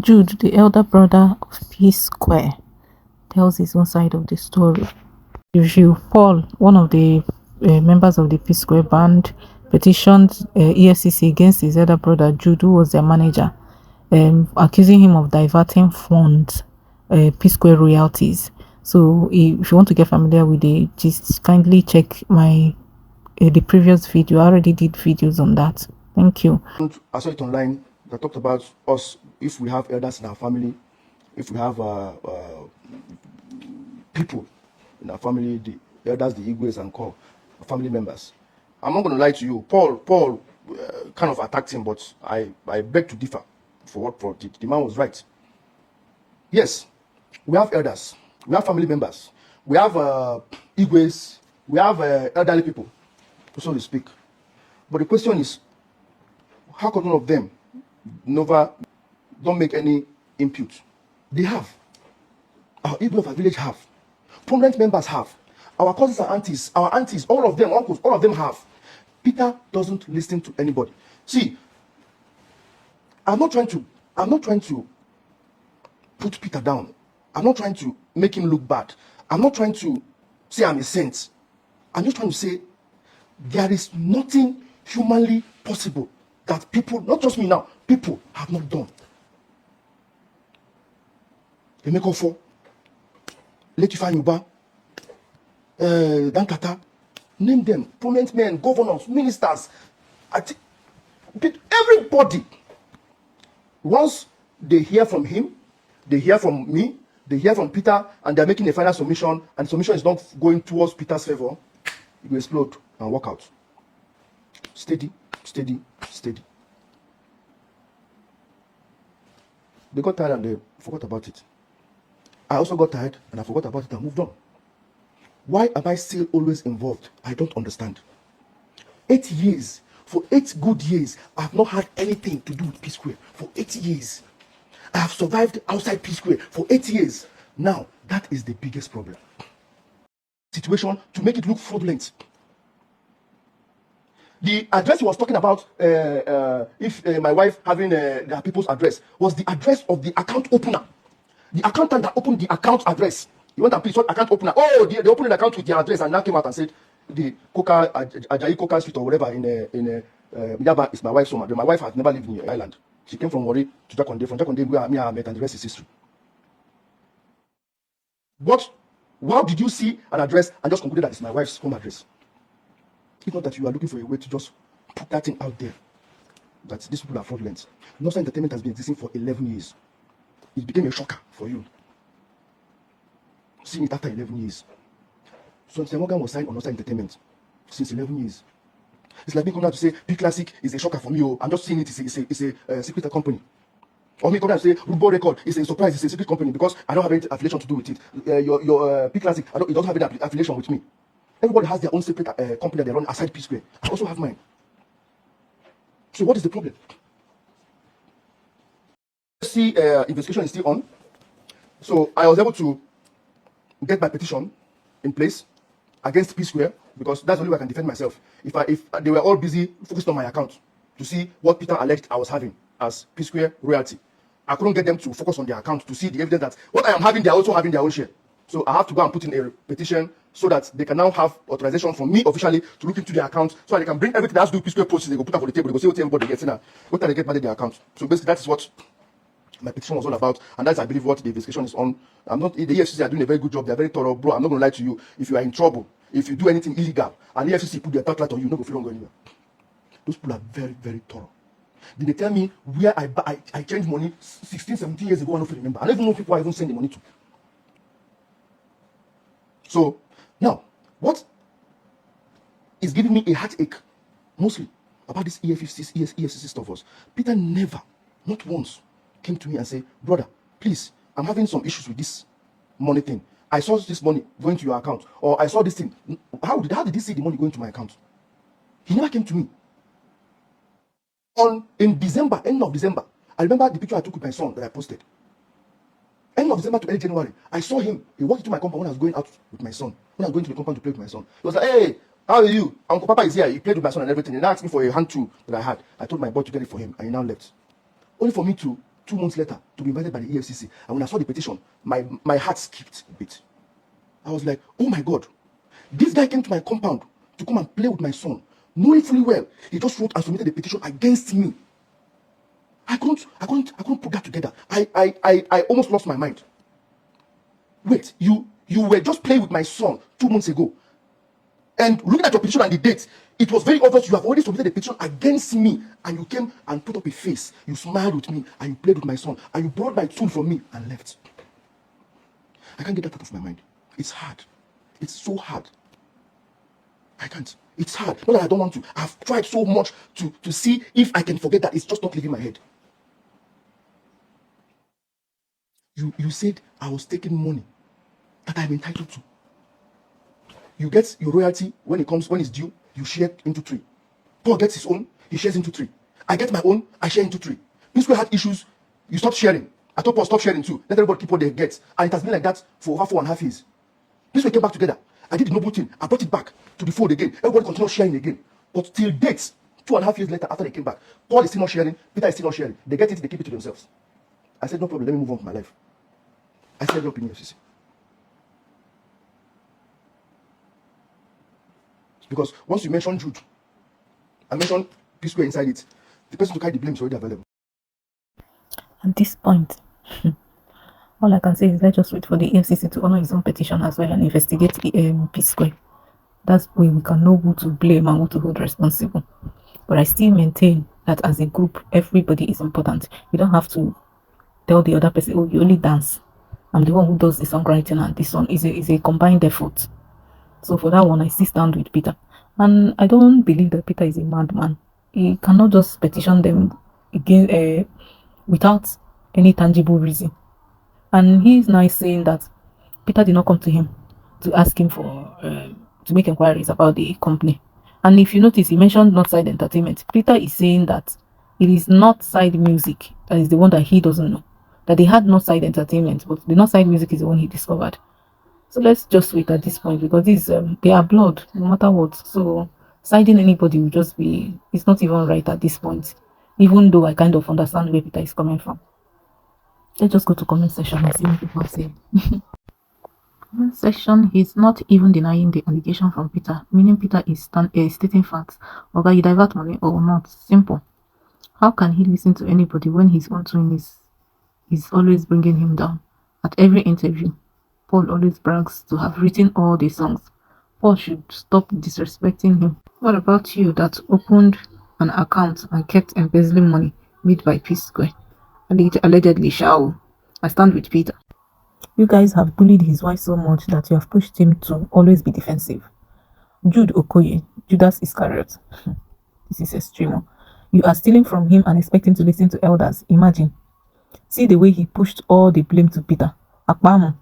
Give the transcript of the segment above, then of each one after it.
Jude, the elder brother of P Square, tells his own side of the story. Jude Paul, one of the members of the P Square band, petitioned EFCC against his elder brother Jude, who was their manager, accusing him of diverting funds, P Square royalties. So, if you want to get familiar with it, just kindly check my the previous video. I already did videos on that. Thank you. I saw it online that talked about us, if we have elders in our family, if we have people in our family, the elders, the engees and core family members. I'm not going to lie to you. Paul kind of attacked him, but I beg to differ. For the man was right. Yes, we have elders, we have family members, we have engees, we have elderly people, so to speak. But the question is, how come none of them never don't make any input? They have. Our people of our village have. Prominent members have. Our cousins and aunties, our aunties, all of them, uncles, all of them have. Peter doesn't listen to anybody. See, I'm not trying to put Peter down. I'm not trying to make him look bad. I'm not trying to say I'm a saint. I'm just trying to say there is nothing humanly possible that people, not just me now, people have not done. Emeka Ofo, Letifa Yuba, Dankata, name them, prominent men, governors, ministers, everybody. Once they hear from him, they hear from me, they hear from Peter, and they're making a final submission, and the submission is not going towards Peter's favor, it will explode and walk out. Steady, steady, steady. They got tired and they forgot about it. I also got tired and I forgot about it and moved on. Why am I still always involved? I don't understand. 8 years, for 8 good years, I have not had anything to do with P Square. For 8 years. I have survived outside P Square for 8 years. Now, that is the biggest problem. Situation to make it look fraudulent. The address he was talking about, if my wife having their people's address, was the address of the account opener. The accountant that opened the account address. You want to please what account opener? Oh, they opened the account with their address and now came out and said the Ajayi Coca Street or whatever in Yaba is my wife's home. My wife has never lived in the island. She came from Wari to Jakonde. From Jakonde, where I met, and the rest is history. What? How did you see an address and just concluded that it's my wife's home address? It's not that you are looking for a way to just put that thing out there. That these people are fraudulent. Nosa Entertainment has been existing for 11 years. It became a shocker for you. Seeing it after 11 years. So Mr. Morgan was signed on Nosa Entertainment since 11 years. It's like me coming out to say P Classic is a shocker for me. I'm just seeing it. It's a secret company. Or me coming out to say Rubo Record is a surprise. It's a secret company because I don't have any affiliation to do with it. Your P Classic, it doesn't have any affiliation with me. Everybody has their own separate company that they run aside P Square. I also have mine. So what is the problem? See, investigation is still on. So I was able to get my petition in place against P Square because that's the only way I can defend myself. If they were all busy focused on my account to see what Peter alleged I was having as P Square royalty, I couldn't get them to focus on their account to see the evidence that what I am having, they are also having their own share. So I have to go and put in a petition so that they can now have authorization from me officially to look into their account so that they can bring everything that has to do with P Square posts. They go put up on the table. They go see what everybody gets in. What time they get mad at their account. So basically, that is what my petition was all about, and that's I believe what the investigation is on. I'm not the EFCC are doing a very good job. They're very thorough, bro. I'm not gonna lie to you. If you are in trouble, if you do anything illegal, and the EFCC put their third light on you, no go feel go anywhere. Those people are very, very thorough. Did they tell me where I changed money 16, 17 years ago? I don't remember. I don't even know people I even send the money to. So now, what is giving me a heartache mostly about this EFCC stuff was Peter never, not once, came to me and said, brother, please, I'm having some issues with this money thing. I saw this money going to your account, or I saw this thing. How did he see the money going to my account? He never came to me. In December, end of December, I remember the picture I took with my son that I posted. End of December to early January, I saw him. He walked into my compound when I was going out with my son. When I was going to the compound to play with my son. He was like, hey, how are you? Uncle Papa is here. He played with my son and everything. He now asked me for a hand tool that I had. I told my boy to get it for him, and he now left. Only for me to 2 months later to be invited by the EFCC. And when I saw the petition, my heart skipped a bit. I was like, oh my God, this guy came to my compound to come and play with my son, knowing fully well he just wrote and submitted a petition against me. I couldn't put that together. I almost lost my mind. Wait, you were just playing with my son 2 months ago. And looking at your petition and the date, it was very obvious you have already submitted a petition against me. And you came and put up a face. You smiled with me and you played with my son. And you brought my tool from me and left. I can't get that out of my mind. It's hard. It's so hard. I can't. It's hard. Not that I don't want to. I've tried so much to see if I can forget that. It's just not leaving my head. You said I was taking money that I'm entitled to. You get your royalty when it's due, you share into 3. Paul gets his own, he shares into 3. I get my own, I share into 3. P-Square had issues, you stop sharing. I told Paul, stop sharing too. Let everybody keep what they get. And it has been like that for over 4.5 years. P-Square came back together. I did the noble thing. I brought it back to the fold again. Everybody continued sharing again. But till date, 2.5 years later, after they came back, Paul is still not sharing, Peter is still not sharing. They get it, they keep it to themselves. I said, no problem, let me move on with my life. I said, up in FCC. Because once you mention Jude, I mention P-Square inside it, the person to carry the blame is already available. At this point, all I can say is let's just wait for the EFCC to honor his own petition as well and investigate the P-Square. That's way we can know who to blame and who to hold responsible. But I still maintain that as a group, everybody is important. You don't have to tell the other person, oh, you only dance. I'm the one who does the songwriting, and this one is a combined effort. So for that one, I still stand with Peter. And I don't believe that Peter is a madman. He cannot just petition them again without any tangible reason. And he's now saying that Peter did not come to him to ask him for to make inquiries about the company. And if you notice, he mentioned Northside Entertainment. Peter is saying that it is Northside Music that is the one that he doesn't know. That they had Northside Entertainment, but the Northside Music is the one he discovered. So let's just wait at this point, because this they are blood no matter what. So siding anybody will just be, it's not even right at this point, even though I kind of understand where Peter is coming from. Let's just go to comment section and see what people say. Comment section, he's not even denying the allegation from Peter, meaning Peter is stating facts. Okay, you divert money or not? Simple. How can he listen to anybody when his own twin is always bringing him down? At every interview, Paul always brags to have written all the songs. Paul should stop disrespecting him. What about you that opened an account and kept embezzling money made by P-Square? Allegedly, shall I stand with Peter? You guys have bullied his wife so much that you have pushed him to always be defensive. Jude Okoye, Judas Iscariot. This is extreme. You are stealing from him and expect him to listen to elders. Imagine. See the way he pushed all the blame to Peter. Akpamo,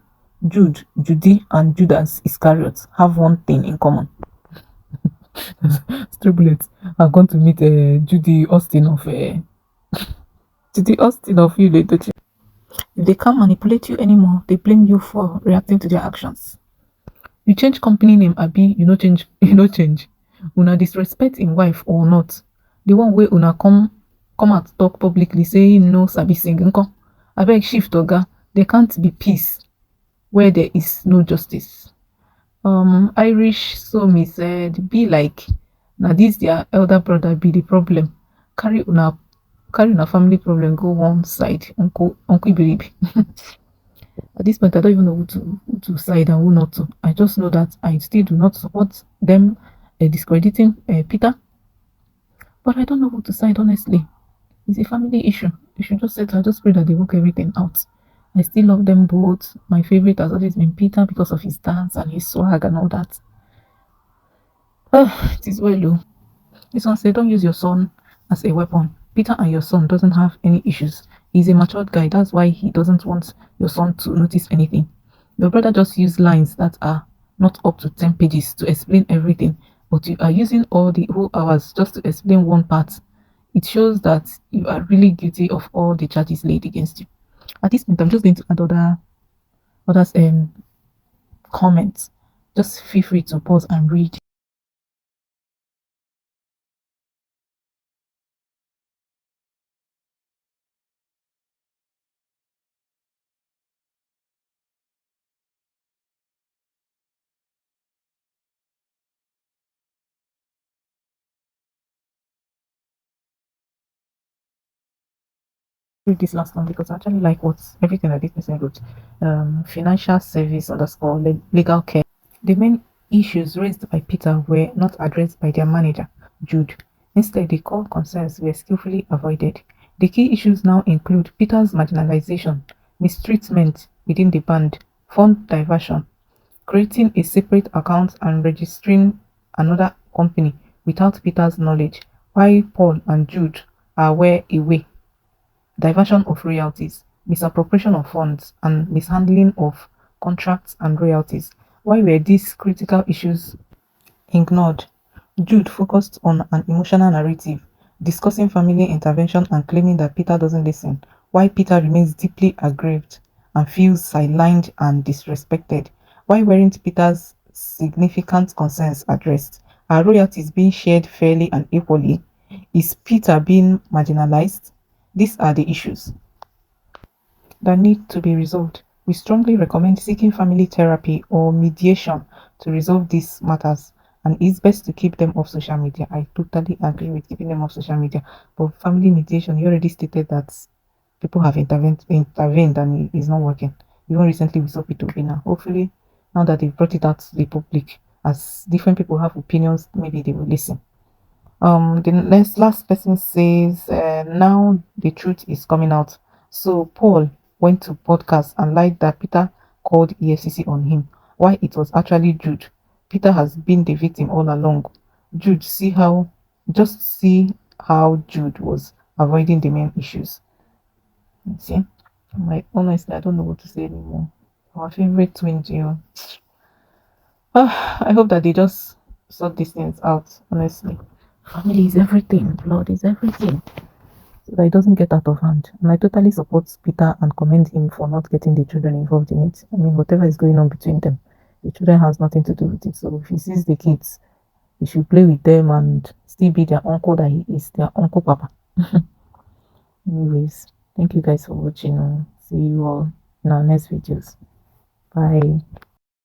Jude, Judy, and Judas Iscariot have one thing in common. Striblets are going to meet Judy Austin of Judy Austin of you later. If they can't manipulate you anymore, they blame you for reacting to their actions. You change company name, Abi, you no change, you no change. Una disrespect in wife or not. The one way una come out talk publicly saying no sabi sing nko. Abeg shift oga, there can't be peace where there is no justice. Irish Somi said, be like, now this their elder brother be the problem. Carry una family problem go one side, Uncle Iberibe. At this point, I don't even know who to side and who not to. I just know that I still do not support them discrediting Peter. But I don't know who to side, honestly. It's a family issue. You should just settle. I just pray that they work everything out. I still love them both. My favorite has always been Peter because of his dance and his swag and all that. It is well, though. This one said, don't use your son as a weapon. Peter and your son doesn't have any issues. He's a matured guy. That's why he doesn't want your son to notice anything. Your brother just used lines that are not up to 10 pages to explain everything, but you are using all the whole hours just to explain one part. It shows that you are really guilty of all the charges laid against you. At this point, I'm just going to add others comments. Just feel free to pause and read. Read this last one because I actually like what everything that this person wrote. Financial service underscore legal care. The main issues raised by Peter were not addressed by their manager, Jude. Instead, the core concerns were skillfully avoided. The key issues now include Peter's marginalization, mistreatment within the band, fund diversion, creating a separate account and registering another company without Peter's knowledge, while Paul and Jude are away, diversion of royalties, misappropriation of funds, and mishandling of contracts and royalties. Why were these critical issues ignored? Jude focused on an emotional narrative, discussing family intervention and claiming that Peter doesn't listen, while Peter remains deeply aggrieved and feels sidelined and disrespected. Why weren't Peter's significant concerns addressed? Are royalties being shared fairly and equally? Is Peter being marginalized? These are the issues that need to be resolved. We strongly recommend seeking family therapy or mediation to resolve these matters, and it's best to keep them off social media. I totally agree with keeping them off social media. But family mediation, you already stated that people have intervened and it is not working. Even recently, we saw P2B. Hopefully, now that they've brought it out to the public, as different people have opinions, maybe they will listen. The next last person says, now the truth is coming out. So Paul went to podcast and lied that Peter called EFCC on him. Why it was actually Jude. Peter has been the victim all along. Jude, see how Jude was avoiding the main issues. You see, like honestly, I don't know what to say anymore. Our favorite twin duo. I hope that they just sort these things out. Honestly, family is everything. Blood is everything. So that it doesn't get out of hand. And I totally support Peter and commend him for not getting the children involved in it. I mean, whatever is going on between them, the children has nothing to do with it. So if he sees the kids, he should play with them and still be their uncle that he is, their uncle papa. Anyways, thank you guys for watching. See you all in our next videos. Bye.